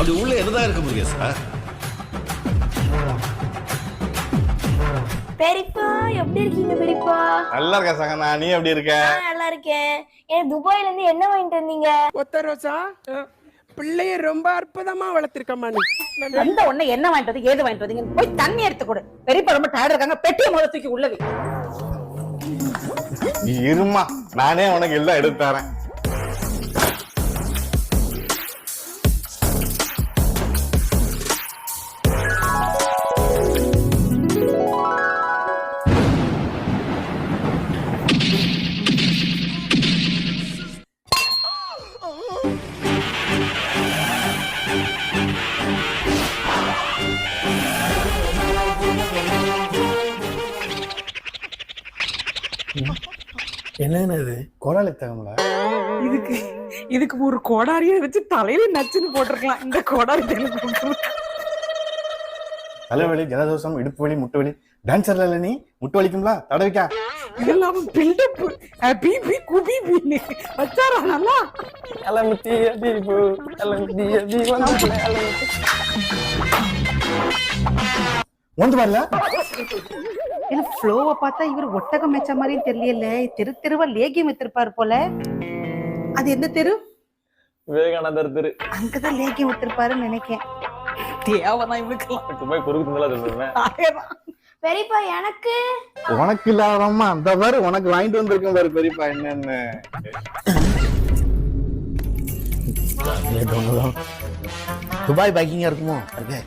அப்படி உள்ள என்னதான் இருக்கு முருகேசா? பெரியப்பா எப்படி இருக்கீங்க பெரியப்பா? நல்லா இருக்கேன் சகனா, நீ எப்படி இருக்க? நல்லா இருக்கேன். துபாயில இருந்து என்ன வாங்கிட்டு வந்தீங்க? ஒத்த ரோசா பிள்ளைய ரொம்ப அற்புதமா வளர்த்திருக்கம்மா நீ. வந்த உடனே என்ன வாங்கிட்டு வந்து ஏது வாங்கிட்டு வந்தீங்க? போய் தண்ணி எடுத்து கொடு. பெரியப்பா ரொம்ப டயர்டா இருக்காங்க. பெட்டியை முதல்ல தூக்கி உள்ள வை. நீ இருமா, நானே உனக்கு எல்லாம் எடுத்து தரேன். என்னது கோடாலி தகவல இதுக்கு ஒரு கோடாரியை வச்சு தலையில நச்சுன்னு போட்டிருக்கலாம். இந்த கோடாரி தலைவலி, ஜலதோஷம், இடுப்பு வலி, முட்டு வலி. டான்சர்ல இல்ல நீ? முட்டு வலிக்கும்ல, தடவிக்கா. இதெல்லாம் பில்டப் பிபி குபி வச்சாரா நல்லா. அலமுத்தி அபிபு அலமுத்தி அபிபு ஒன்று வரல. இல்ல ஃப்ளோவை பார்த்தா இவர் ஒட்டகம் மேய்ச்ச மாதிரியும் தெரியல. தெரு தெருவா லேகியம் வித்திருப்பாரு போல. அது எந்த தெரு? விவேகானந்தர் திரு. அங்கதான் லேகியம் வித்திருப்பாருன்னு நினைக்கிறேன். தேவைதான் இவனுக்கு போய் பொறுக்குதுங்களா? பெரியப்பா எனக்கு உனக்கு இல்லாதம்மா அந்த பாரு, உனக்கு வாங்கிட்டு வந்திருக்கேன் பாரு பெரியப்பா என்னன்னு. துபாய் பைக்கிங்கா இருக்குமோ? இருக்கு.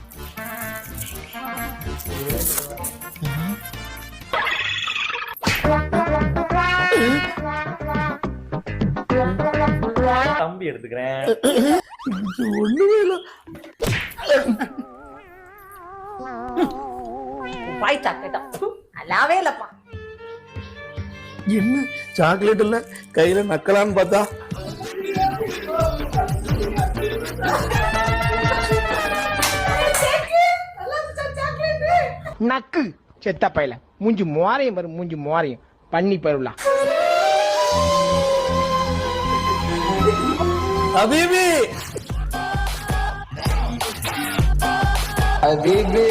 தம்பி எடுத்துக்கிறேன். ஒண்ணுமே இல்ல. பாய் சாக்லேட்டா நல்லாவே இல்லப்பா. என்ன சாக்லேட் இல்ல கையில நக்கலான்னு பார்த்தா நக்கு செத்த பையல மூஞ்சி மோரையும் பாரு, மூஞ்சி மோரையும் பண்ணி போயிடலாம். அபிபி அபிபி